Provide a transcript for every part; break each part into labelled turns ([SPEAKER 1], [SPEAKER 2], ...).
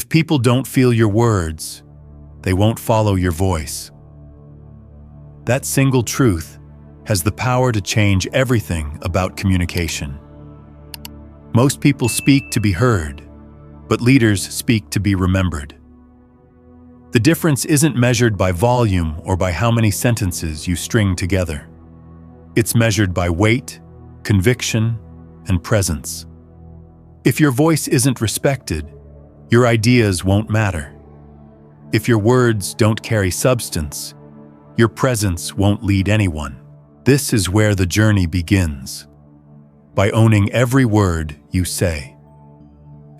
[SPEAKER 1] If people don't feel your words, they won't follow your voice. That single truth has the power to change everything about communication. Most people speak to be heard, but leaders speak to be remembered. The difference isn't measured by volume or by how many sentences you string together. It's measured by weight, conviction, and presence. If your voice isn't respected, your ideas won't matter. If your words don't carry substance, your presence won't lead anyone. This is where the journey begins, by owning every word you say.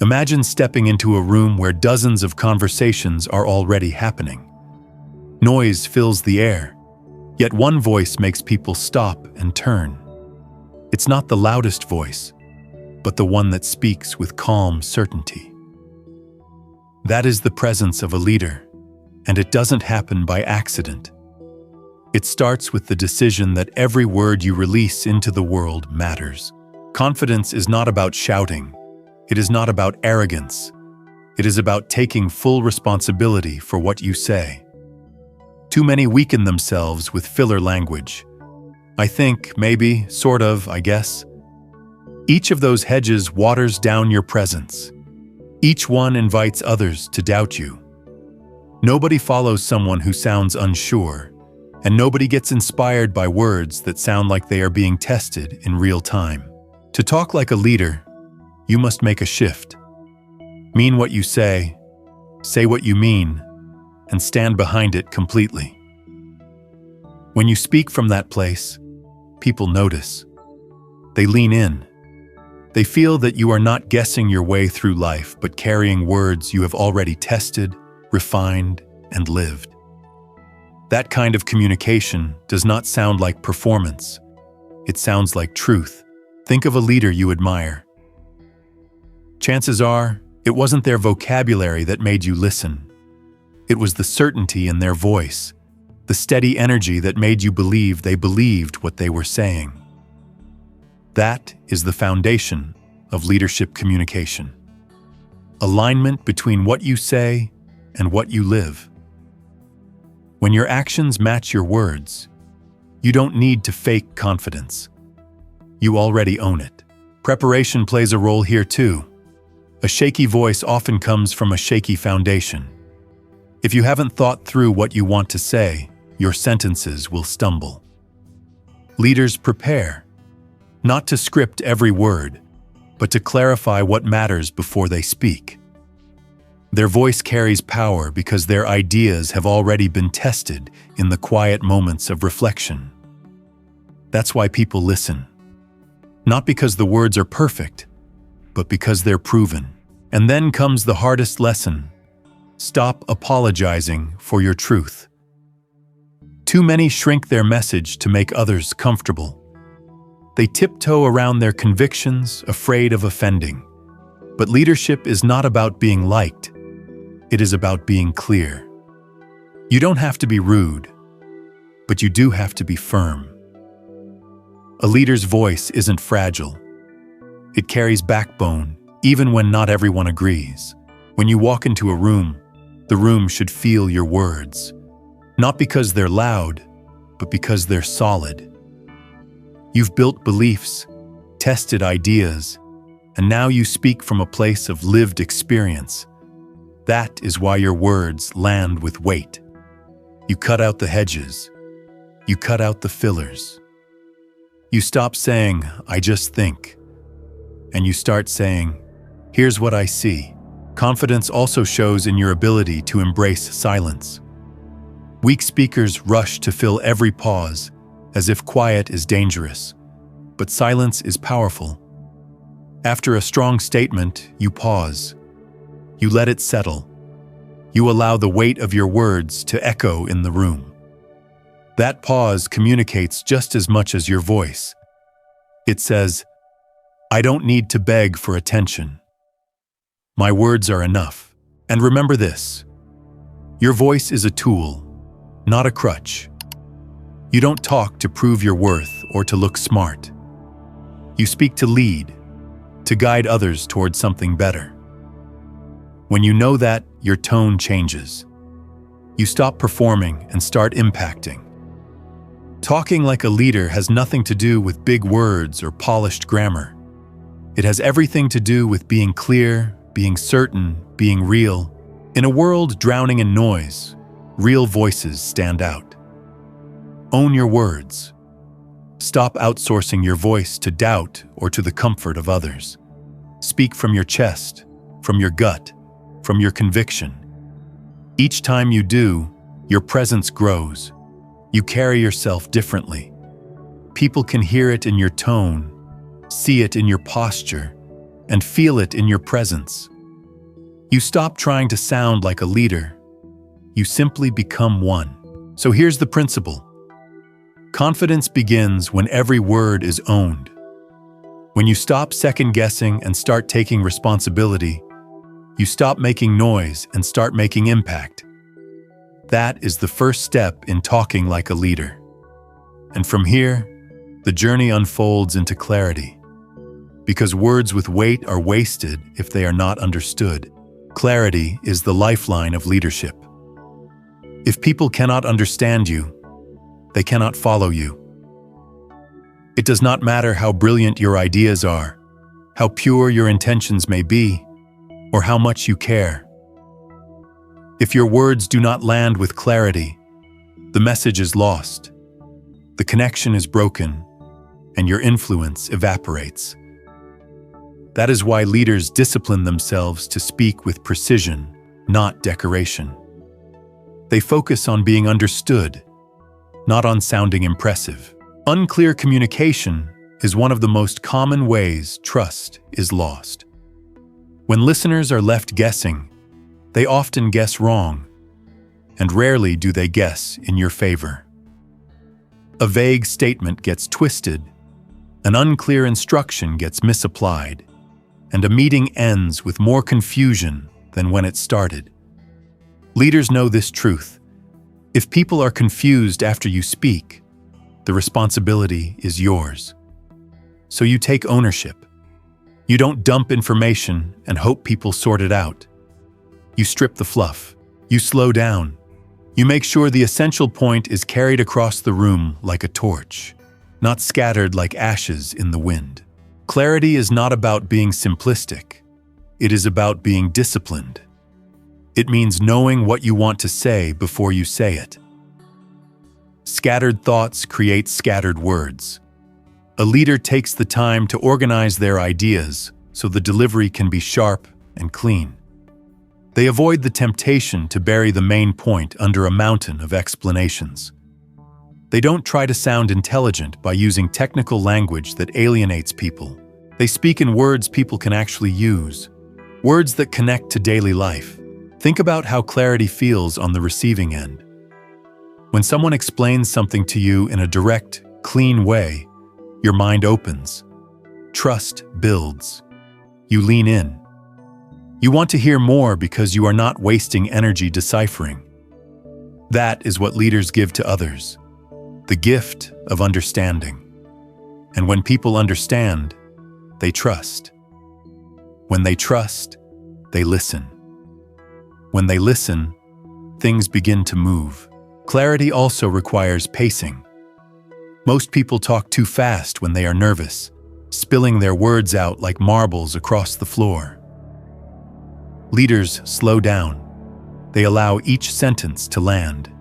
[SPEAKER 1] Imagine stepping into a room where dozens of conversations are already happening. Noise fills the air, yet one voice makes people stop and turn. It's not the loudest voice, but the one that speaks with calm certainty. That is the presence of a leader, and it doesn't happen by accident. It starts with the decision that every word you release into the world matters. Confidence is not about shouting. It is not about arrogance. It is about taking full responsibility for what you say. Too many weaken themselves with filler language. I think, maybe, sort of, I guess. Each of those hedges waters down your presence. Each one invites others to doubt you. Nobody follows someone who sounds unsure, and nobody gets inspired by words that sound like they are being tested in real time. To talk like a leader, you must make a shift. Mean what you say what you mean, and stand behind it completely. When you speak from that place, people notice. They lean in. They feel that you are not guessing your way through life, but carrying words you have already tested, refined, and lived. That kind of communication does not sound like performance. It sounds like truth. Think of a leader you admire. Chances are, it wasn't their vocabulary that made you listen. It was the certainty in their voice, the steady energy that made you believe they believed what they were saying. That is the foundation of leadership communication. Alignment between what you say and what you live. When your actions match your words, you don't need to fake confidence. You already own it. Preparation plays a role here too. A shaky voice often comes from a shaky foundation. If you haven't thought through what you want to say, your sentences will stumble. Leaders prepare, not to script every word, but to clarify what matters before they speak. Their voice carries power because their ideas have already been tested in the quiet moments of reflection. That's why people listen. Not because the words are perfect, but because they're proven. And then comes the hardest lesson. Stop apologizing for your truth. Too many shrink their message to make others comfortable. They tiptoe around their convictions, afraid of offending. But leadership is not about being liked. It is about being clear. You don't have to be rude, but you do have to be firm. A leader's voice isn't fragile. It carries backbone, even when not everyone agrees. When you walk into a room, the room should feel your words. Not because they're loud, but because they're solid. You've built beliefs, tested ideas, and now you speak from a place of lived experience. That is why your words land with weight. You cut out the hedges. You cut out the fillers. You stop saying, "I just think," and you start saying, "Here's what I see." Confidence also shows in your ability to embrace silence. Weak speakers rush to fill every pause, as if quiet is dangerous, but silence is powerful. After a strong statement, you pause. You let it settle. You allow the weight of your words to echo in the room. That pause communicates just as much as your voice. It says, "I don't need to beg for attention. My words are enough." And remember this: your voice is a tool, not a crutch. You don't talk to prove your worth or to look smart. You speak to lead, to guide others towards something better. When you know that, your tone changes. You stop performing and start impacting. Talking like a leader has nothing to do with big words or polished grammar. It has everything to do with being clear, being certain, being real. In a world drowning in noise, real voices stand out. Own your words. Stop outsourcing your voice to doubt or to the comfort of others. Speak from your chest, from your gut, from your conviction. Each time you do, your presence grows. You carry yourself differently. People can hear it in your tone, see it in your posture, and feel it in your presence. You stop trying to sound like a leader. You simply become one. So here's the principle. Confidence begins when every word is owned. When you stop second-guessing and start taking responsibility, you stop making noise and start making impact. That is the first step in talking like a leader. And from here, the journey unfolds into clarity. Because words with weight are wasted if they are not understood. Clarity is the lifeline of leadership. If people cannot understand you, they cannot follow you. It does not matter how brilliant your ideas are, how pure your intentions may be, or how much you care. If your words do not land with clarity, the message is lost, the connection is broken, and your influence evaporates. That is why leaders discipline themselves to speak with precision, not decoration. They focus on being understood, not on sounding impressive. Unclear communication is one of the most common ways trust is lost. When listeners are left guessing, they often guess wrong, and rarely do they guess in your favor. A vague statement gets twisted, an unclear instruction gets misapplied, and a meeting ends with more confusion than when it started. Leaders know this truth. If people are confused after you speak, the responsibility is yours. So you take ownership. You don't dump information and hope people sort it out. You strip the fluff. You slow down. You make sure the essential point is carried across the room like a torch, not scattered like ashes in the wind. Clarity is not about being simplistic. It is about being disciplined. It means knowing what you want to say before you say it. Scattered thoughts create scattered words. A leader takes the time to organize their ideas so the delivery can be sharp and clean. They avoid the temptation to bury the main point under a mountain of explanations. They don't try to sound intelligent by using technical language that alienates people. They speak in words people can actually use, words that connect to daily life. Think about how clarity feels on the receiving end. When someone explains something to you in a direct, clean way, your mind opens. Trust builds. You lean in. You want to hear more because you are not wasting energy deciphering. That is what leaders give to others, the gift of understanding. And when people understand, they trust. When they trust, they listen. When they listen, things begin to move. Clarity also requires pacing. Most people talk too fast when they are nervous, spilling their words out like marbles across the floor. Leaders slow down. They allow each sentence to land.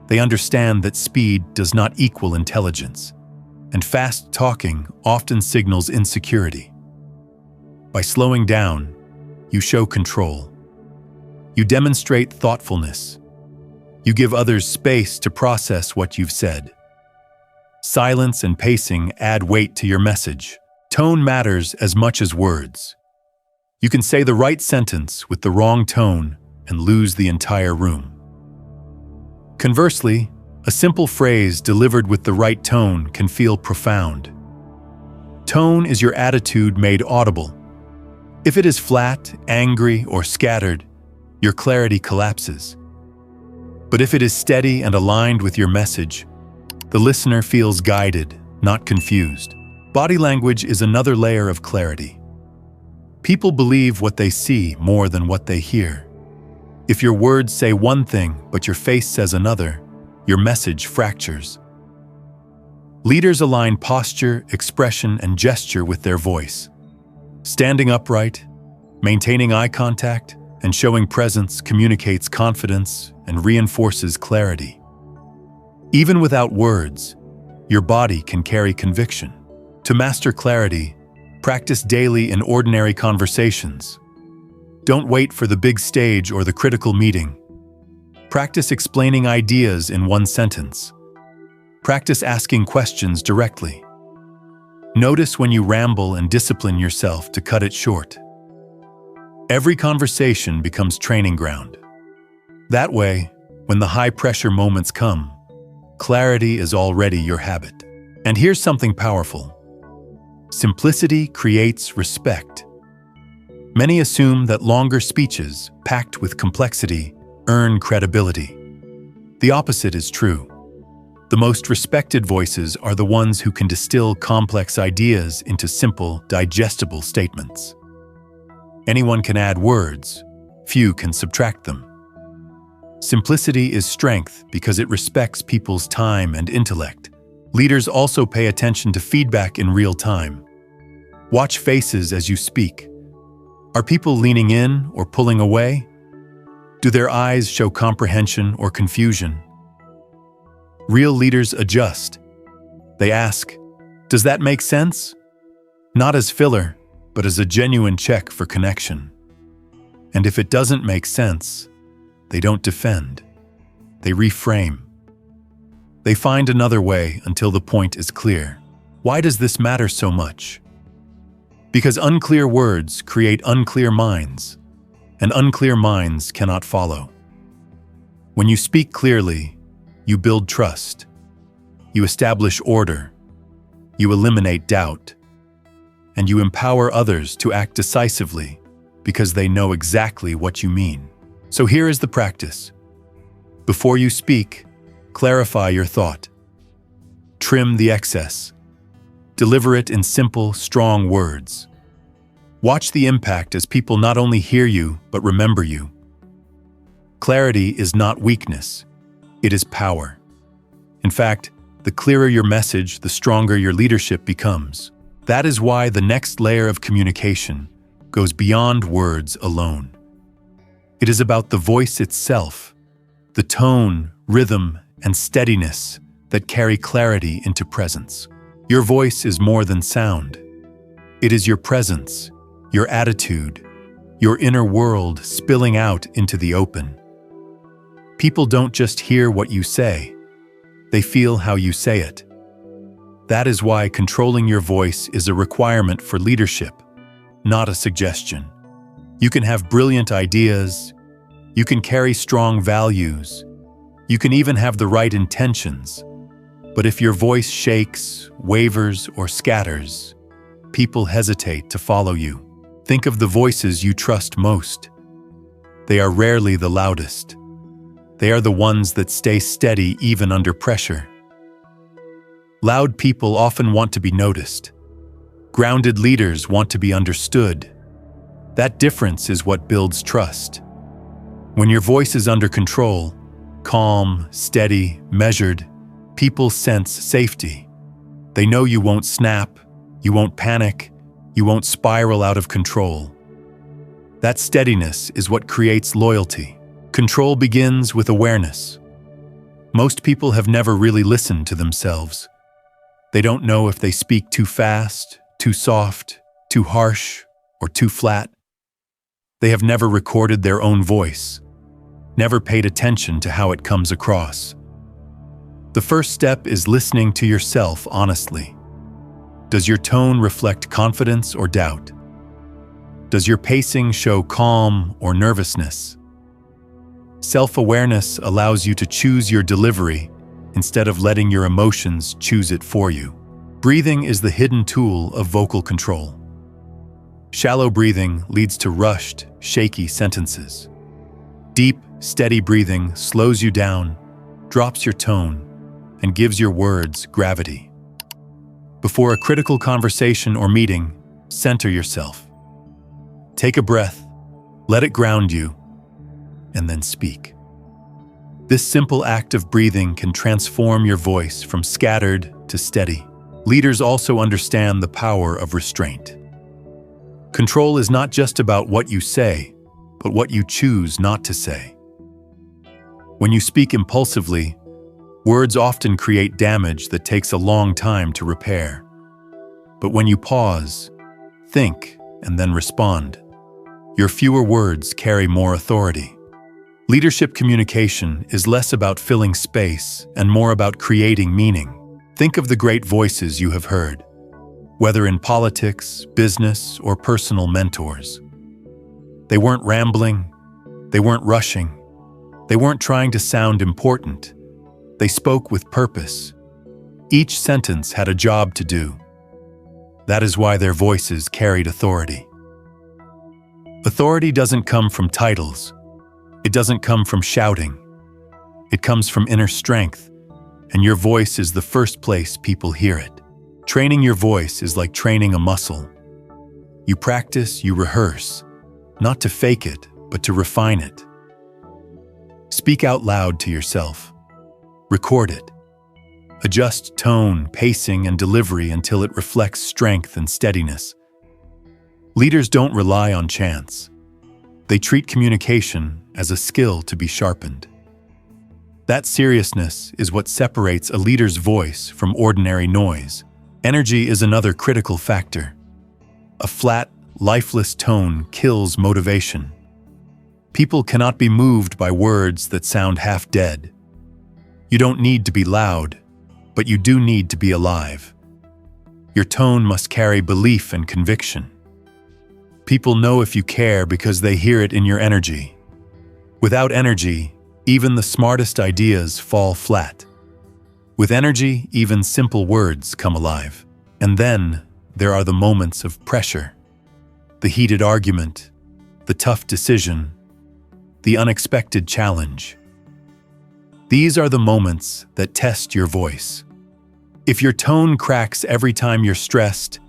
[SPEAKER 1] They understand that speed does not equal intelligence, and fast talking often signals insecurity. By slowing down, you show control. You demonstrate thoughtfulness. You give others space to process what you've said. Silence and pacing add weight to your message. Tone matters as much as words. You can say the right sentence with the wrong tone and lose the entire room. Conversely, a simple phrase delivered with the right tone can feel profound. Tone is your attitude made audible. If it is flat, angry, or scattered, your clarity collapses. But if it is steady and aligned with your message, the listener feels guided, not confused. Body language is another layer of clarity. People believe what they see more than what they hear. If your words say one thing but your face says another, your message fractures. Leaders align posture, expression, and gesture with their voice. Standing upright, maintaining eye contact, and showing presence communicates confidence and reinforces clarity. Even without words, your body can carry conviction. To master clarity, practice daily in ordinary conversations. Don't wait for the big stage or the critical meeting. Practice explaining ideas in one sentence. Practice asking questions directly. Notice when you ramble and discipline yourself to cut it short. Every conversation becomes training ground. That way, when the high-pressure moments come, clarity is already your habit. And here's something powerful. Simplicity creates respect. Many assume that longer speeches, packed with complexity, earn credibility. The opposite is true. The most respected voices are the ones who can distill complex ideas into simple, digestible statements. Anyone can add words, few can subtract them. Simplicity is strength because it respects people's time and intellect. Leaders also pay attention to feedback in real time. Watch faces as you speak. Are people leaning in or pulling away? Do their eyes show comprehension or confusion? Real leaders adjust. They ask, "Does that make sense?" Not as filler, but as a genuine check for connection. And if it doesn't make sense, they don't defend. They reframe. They find another way until the point is clear. Why does this matter so much? Because unclear words create unclear minds, and unclear minds cannot follow. When you speak clearly, you build trust. You establish order. You eliminate doubt. And you empower others to act decisively because they know exactly what you mean. So here is the practice. Before you speak, clarify your thought. Trim the excess. Deliver it in simple, strong words. Watch the impact as people not only hear you, but remember you. Clarity is not weakness. It is power. In fact, the clearer your message, the stronger your leadership becomes. That is why the next layer of communication goes beyond words alone. It is about the voice itself, the tone, rhythm, and steadiness that carry clarity into presence. Your voice is more than sound. It is your presence, your attitude, your inner world spilling out into the open. People don't just hear what you say, they feel how you say it. That is why controlling your voice is a requirement for leadership, not a suggestion. You can have brilliant ideas, you can carry strong values, you can even have the right intentions, but if your voice shakes, wavers, or scatters, people hesitate to follow you. Think of the voices you trust most. They are rarely the loudest. They are the ones that stay steady even under pressure. Loud people often want to be noticed. Grounded leaders want to be understood. That difference is what builds trust. When your voice is under control, calm, steady, measured, people sense safety. They know you won't snap, you won't panic, you won't spiral out of control. That steadiness is what creates loyalty. Control begins with awareness. Most people have never really listened to themselves. They don't know if they speak too fast, too soft, too harsh, or too flat. They have never recorded their own voice, never paid attention to how it comes across. The first step is listening to yourself honestly. Does your tone reflect confidence or doubt? Does your pacing show calm or nervousness? Self-awareness allows you to choose your delivery instead of letting your emotions choose it for you. Breathing is the hidden tool of vocal control. Shallow breathing leads to rushed, shaky sentences. Deep, steady breathing slows you down, drops your tone, and gives your words gravity. Before a critical conversation or meeting, center yourself. Take a breath, let it ground you, and then speak. This simple act of breathing can transform your voice from scattered to steady. Leaders also understand the power of restraint. Control is not just about what you say, but what you choose not to say. When you speak impulsively, words often create damage that takes a long time to repair. But when you pause, think, and then respond, your fewer words carry more authority. Leadership communication is less about filling space and more about creating meaning. Think of the great voices you have heard, whether in politics, business, or personal mentors. They weren't rambling, they weren't rushing, they weren't trying to sound important. They spoke with purpose. Each sentence had a job to do. That is why their voices carried authority. Authority doesn't come from titles. It doesn't come from shouting. It comes from inner strength, and your voice is the first place people hear it. Training your voice is like training a muscle. You practice, you rehearse, not to fake it, but to refine it. Speak out loud to yourself. Record it. Adjust tone, pacing, and delivery until it reflects strength and steadiness. Leaders don't rely on chance. They treat communication as a skill to be sharpened. That seriousness is what separates a leader's voice from ordinary noise. Energy is another critical factor. A flat, lifeless tone kills motivation. People cannot be moved by words that sound half dead. You don't need to be loud, but you do need to be alive. Your tone must carry belief and conviction. People know if you care because they hear it in your energy. Without energy, even the smartest ideas fall flat. With energy, even simple words come alive. And then there are the moments of pressure. The heated argument, the tough decision, the unexpected challenge. These are the moments that test your voice. If your tone cracks every time you're stressed,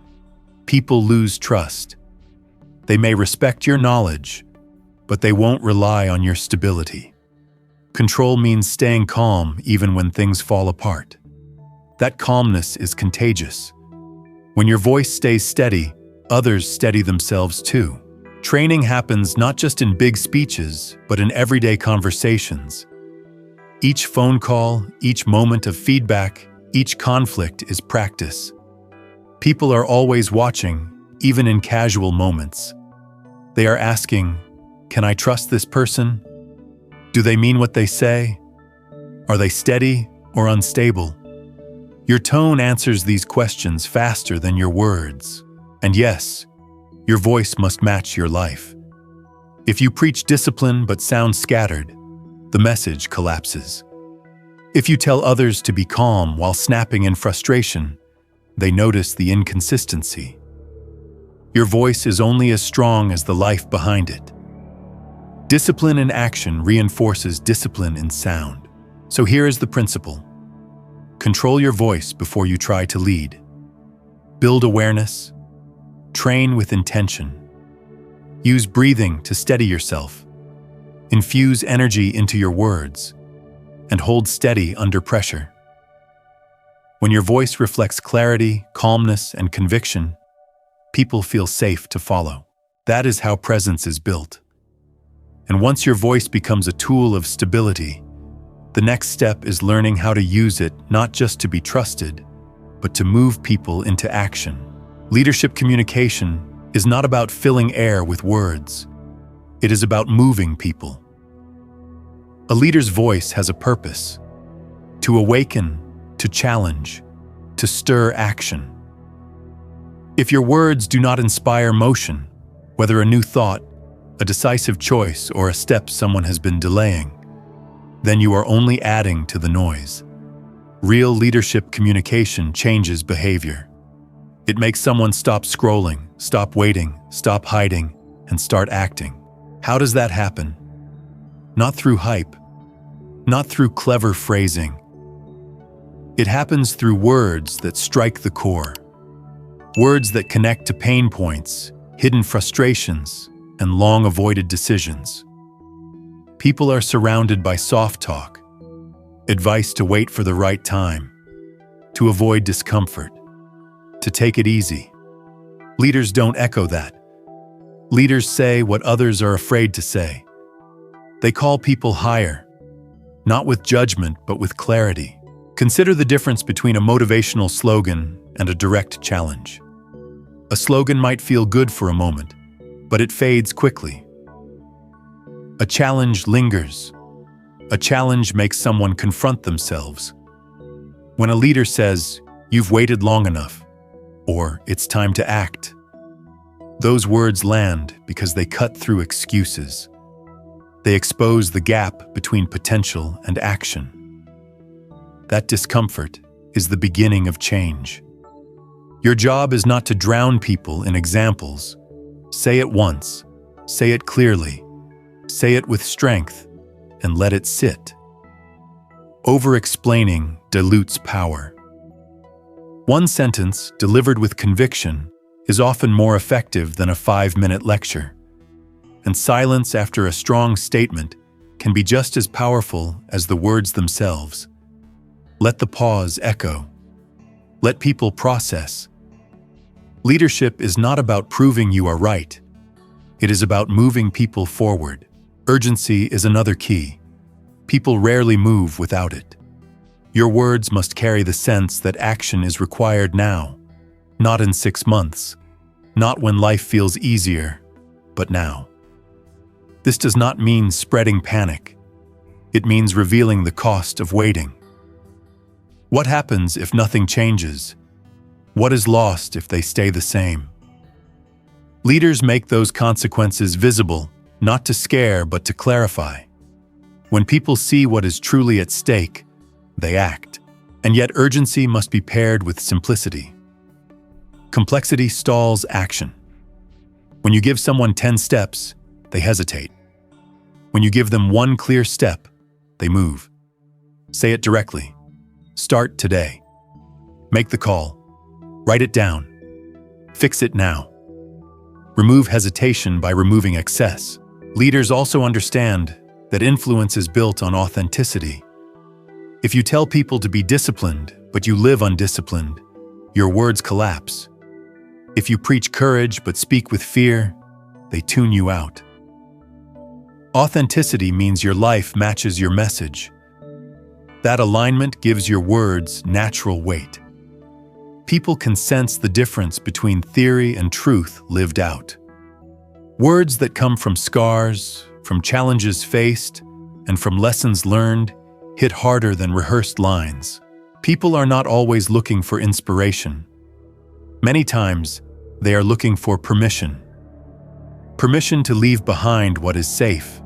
[SPEAKER 1] people lose trust. They may respect your knowledge, but they won't rely on your stability. Control means staying calm even when things fall apart. That calmness is contagious. When your voice stays steady, others steady themselves too. Training happens not just in big speeches, but in everyday conversations. Each phone call, each moment of feedback, each conflict is practice. People are always watching, even in casual moments. They are asking, can I trust this person? Do they mean what they say? Are they steady or unstable? Your tone answers these questions faster than your words. And yes, your voice must match your life. If you preach discipline but sound scattered, the message collapses. If you tell others to be calm while snapping in frustration, they notice the inconsistency. Your voice is only as strong as the life behind it. Discipline in action reinforces discipline in sound. So here is the principle. Control your voice before you try to lead. Build awareness. Train with intention. Use breathing to steady yourself. Infuse energy into your words. And hold steady under pressure. When your voice reflects clarity, calmness, and conviction, people feel safe to follow. That is how presence is built. And once your voice becomes a tool of stability, the next step is learning how to use it not just to be trusted, but to move people into action. Leadership communication is not about filling air with words. It is about moving people. A leader's voice has a purpose: to awaken, to challenge, to stir action. If your words do not inspire motion, whether a new thought, a decisive choice, or a step someone has been delaying, then you are only adding to the noise. Real leadership communication changes behavior. It makes someone stop scrolling, stop waiting, stop hiding, and start acting. How does that happen? Not through hype, not through clever phrasing. It happens through words that strike the core. Words that connect to pain points, hidden frustrations, and long-avoided decisions. People are surrounded by soft talk, advice to wait for the right time, to avoid discomfort, to take it easy. Leaders don't echo that. Leaders say what others are afraid to say. They call people higher, not with judgment, but with clarity. Consider the difference between a motivational slogan and a direct challenge. A slogan might feel good for a moment, but it fades quickly. A challenge lingers. A challenge makes someone confront themselves. When a leader says, "You've waited long enough," or "It's time to act," those words land because they cut through excuses. They expose the gap between potential and action. That discomfort is the beginning of change. Your job is not to drown people in examples. Say it once, say it clearly, say it with strength, and let it sit. Over-explaining dilutes power. One sentence, delivered with conviction, is often more effective than a 5-minute lecture. And silence after a strong statement can be just as powerful as the words themselves. Let the pause echo. Let people process. Leadership is not about proving you are right. It is about moving people forward. Urgency is another key. People rarely move without it. Your words must carry the sense that action is required now, not in 6 months, not when life feels easier, but now. This does not mean spreading panic. It means revealing the cost of waiting. What happens if nothing changes? What is lost if they stay the same? Leaders make those consequences visible, not to scare but to clarify. When people see what is truly at stake, they act. And yet urgency must be paired with simplicity. Complexity stalls action. When you give someone 10 steps, they hesitate. When you give them one clear step, they move. Say it directly. Start today. Make the call. Write it down. Fix it now. Remove hesitation by removing excess. Leaders also understand that influence is built on authenticity. If you tell people to be disciplined, but you live undisciplined, your words collapse. If you preach courage but speak with fear, they tune you out. Authenticity means your life matches your message. That alignment gives your words natural weight. People can sense the difference between theory and truth lived out. Words that come from scars, from challenges faced, and from lessons learned hit harder than rehearsed lines. People are not always looking for inspiration. Many times, they are looking for permission. Permission to leave behind what is safe,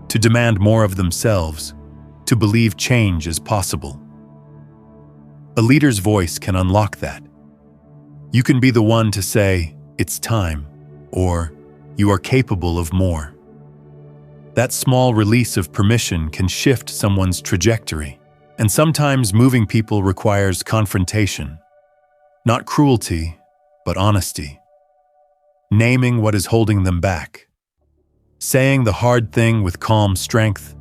[SPEAKER 1] to demand more of themselves, to believe change is possible. A leader's voice can unlock that. You can be the one to say, "It's time," or "You are capable of more." That small release of permission can shift someone's trajectory. And sometimes moving people requires confrontation. Not cruelty, but honesty. Naming what is holding them back. Saying the hard thing with calm strength.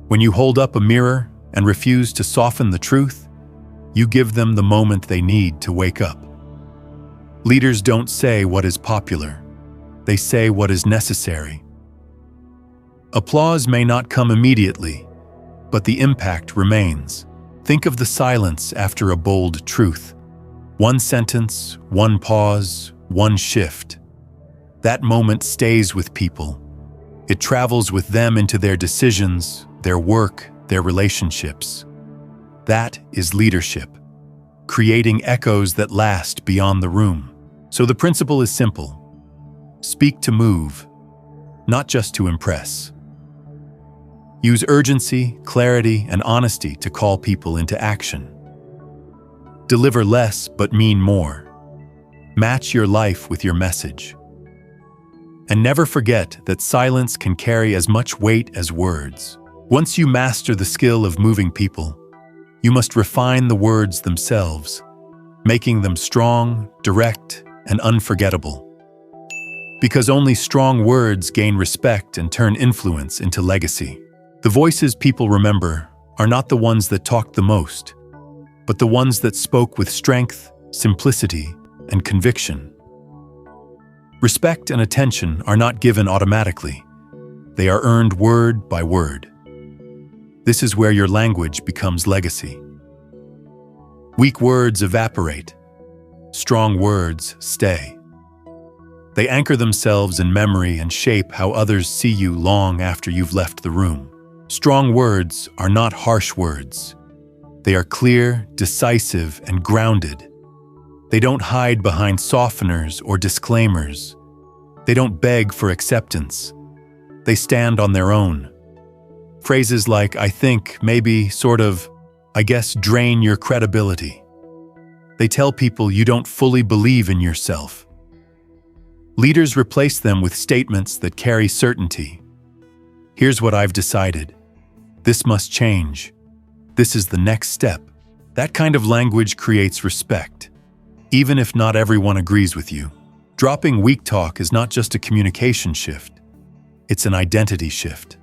[SPEAKER 1] When you hold up a mirror and refuse to soften the truth, you give them the moment they need to wake up. Leaders don't say what is popular. They say what is necessary. Applause may not come immediately, but the impact remains. Think of the silence after a bold truth. One sentence, one pause, one shift. That moment stays with people. It travels with them into their decisions, their work, their relationships. That is leadership, creating echoes that last beyond the room. So the principle is simple. Speak to move, not just to impress. Use urgency, clarity, and honesty to call people into action. Deliver less but mean more. Match your life with your message. And never forget that silence can carry as much weight as words. Once you master the skill of moving people, you must refine the words themselves, making them strong, direct, and unforgettable. Because only strong words gain respect and turn influence into legacy. The voices people remember are not the ones that talked the most, but the ones that spoke with strength, simplicity, and conviction. Respect and attention are not given automatically. They are earned word by word. This is where your language becomes legacy. Weak words evaporate. Strong words stay. They anchor themselves in memory and shape how others see you long after you've left the room. Strong words are not harsh words. They are clear, decisive, and grounded. They don't hide behind softeners or disclaimers. They don't beg for acceptance. They stand on their own. Phrases like, I think, maybe, sort of, I guess, drain your credibility. They tell people you don't fully believe in yourself. Leaders replace them with statements that carry certainty. Here's what I've decided. This must change. This is the next step. That kind of language creates respect, even if not everyone agrees with you. Dropping weak talk is not just a communication shift. It's an identity shift.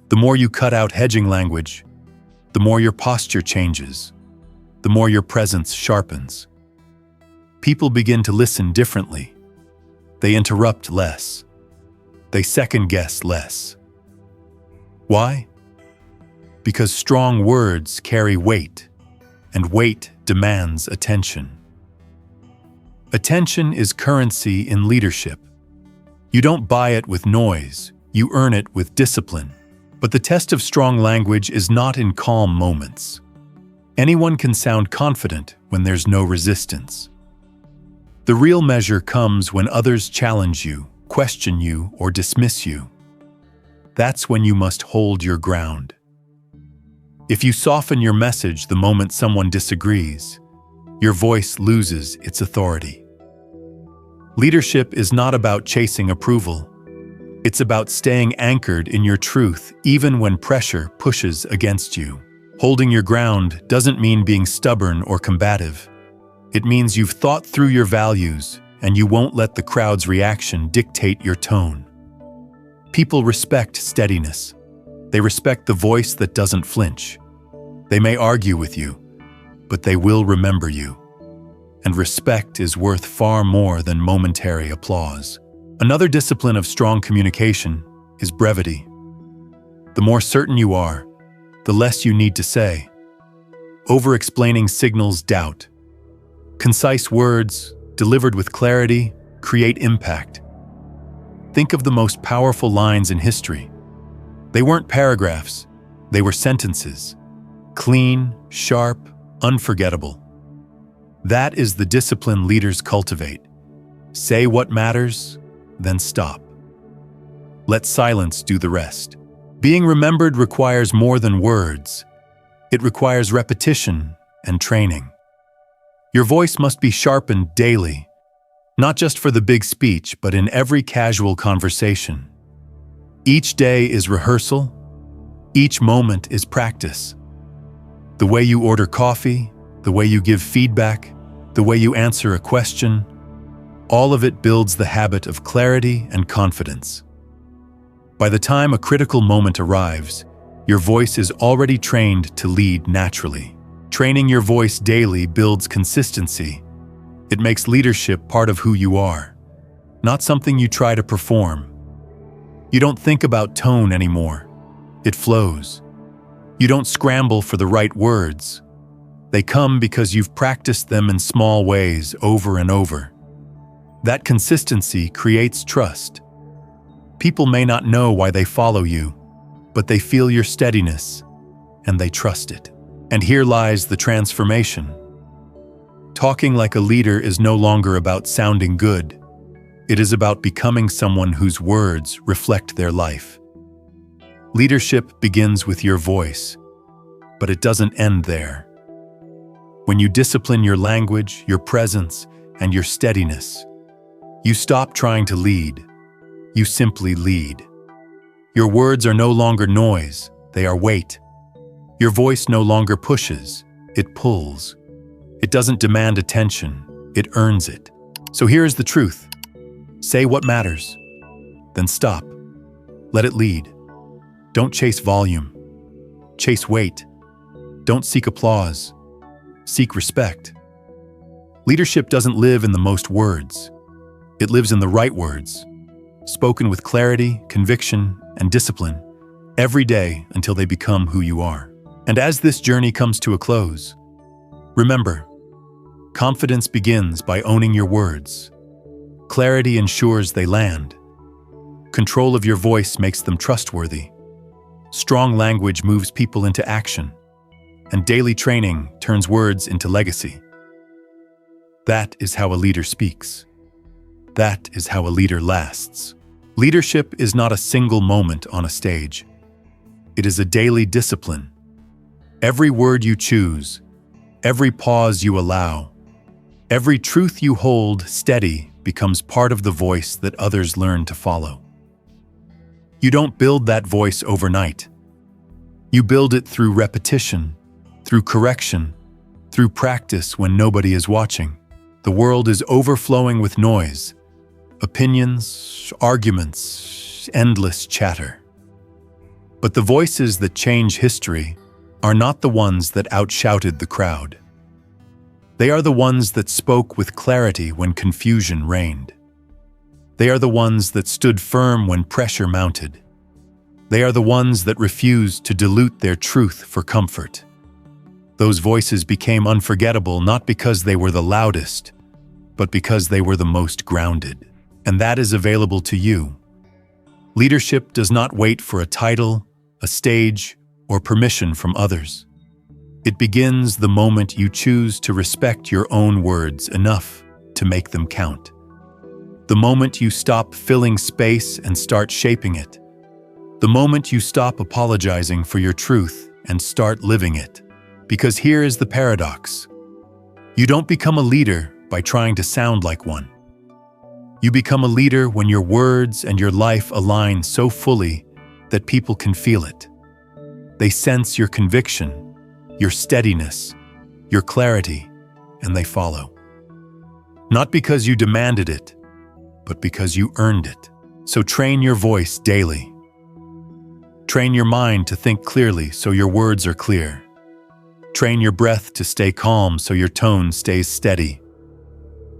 [SPEAKER 1] The more you cut out hedging language, the more your posture changes, the more your presence sharpens. People begin to listen differently. They interrupt less. They second-guess less. Why? Because strong words carry weight, and weight demands attention. Attention is currency in leadership. You don't buy it with noise, you earn it with discipline. But the test of strong language is not in calm moments. Anyone can sound confident when there's no resistance. The real measure comes when others challenge you, question you, or dismiss you. That's when you must hold your ground. If you soften your message the moment someone disagrees, your voice loses its authority. Leadership is not about chasing approval. It's about staying anchored in your truth even when pressure pushes against you. Holding your ground doesn't mean being stubborn or combative. It means you've thought through your values and you won't let the crowd's reaction dictate your tone. People respect steadiness. They respect the voice that doesn't flinch. They may argue with you, but they will remember you. And respect is worth far more than momentary applause. Another discipline of strong communication is brevity. The more certain you are, the less you need to say. Over-explaining signals doubt. Concise words, delivered with clarity, create impact. Think of the most powerful lines in history. They weren't paragraphs, they were sentences. Clean, sharp, unforgettable. That is the discipline leaders cultivate. Say what matters, then stop. Let silence do the rest. Being remembered requires more than words. It requires repetition and training. Your voice must be sharpened daily, not just for the big speech, but in every casual conversation. Each day is rehearsal. Each moment is practice. The way you order coffee, the way you give feedback, the way you answer a question, all of it builds the habit of clarity and confidence. By the time a critical moment arrives, your voice is already trained to lead naturally. Training your voice daily builds consistency. It makes leadership part of who you are, not something you try to perform. You don't think about tone anymore. It flows. You don't scramble for the right words. They come because you've practiced them in small ways over and over. That consistency creates trust. People may not know why they follow you, but they feel your steadiness, and they trust it. And here lies the transformation. Talking like a leader is no longer about sounding good. It is about becoming someone whose words reflect their life. Leadership begins with your voice, but it doesn't end there. When you discipline your language, your presence, and your steadiness, you stop trying to lead. You simply lead. Your words are no longer noise, they are weight. Your voice no longer pushes, it pulls. It doesn't demand attention, it earns it. So here is the truth. Say what matters, then stop. Let it lead. Don't chase volume. Chase weight. Don't seek applause. Seek respect. Leadership doesn't live in the most words. It lives in the right words, spoken with clarity, conviction, and discipline every day until they become who you are. And as this journey comes to a close, remember, confidence begins by owning your words. Clarity ensures they land. Control of your voice makes them trustworthy. Strong language moves people into action, and daily training turns words into legacy. That is how a leader speaks. That is how a leader lasts. Leadership is not a single moment on a stage. It is a daily discipline. Every word you choose, every pause you allow, every truth you hold steady becomes part of the voice that others learn to follow. You don't build that voice overnight. You build it through repetition, through correction, through practice when nobody is watching. The world is overflowing with noise, opinions, arguments, endless chatter. But the voices that change history are not the ones that outshouted the crowd. They are the ones that spoke with clarity when confusion reigned. They are the ones that stood firm when pressure mounted. They are the ones that refused to dilute their truth for comfort. Those voices became unforgettable not because they were the loudest, but because they were the most grounded. And that is available to you. Leadership does not wait for a title, a stage, or permission from others. It begins the moment you choose to respect your own words enough to make them count. The moment you stop filling space and start shaping it. The moment you stop apologizing for your truth and start living it. Because here is the paradox. You don't become a leader by trying to sound like one. You become a leader when your words and your life align so fully that people can feel it. They sense your conviction, your steadiness, your clarity, and they follow. Not because you demanded it, but because you earned it. So train your voice daily. Train your mind to think clearly so your words are clear. Train your breath to stay calm so your tone stays steady.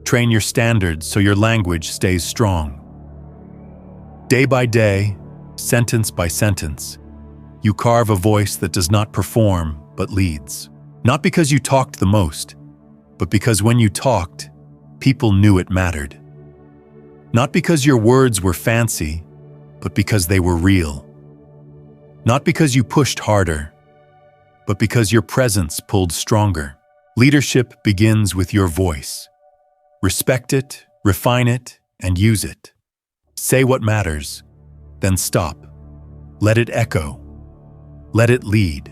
[SPEAKER 1] Train your standards so your language stays strong. Day by day, sentence by sentence, you carve a voice that does not perform but leads. Not because you talked the most, but because when you talked, people knew it mattered. Not because your words were fancy, but because they were real. Not because you pushed harder, but because your presence pulled stronger. Leadership begins with your voice. Respect it, refine it, and use it. Say what matters, then stop. Let it echo. Let it lead.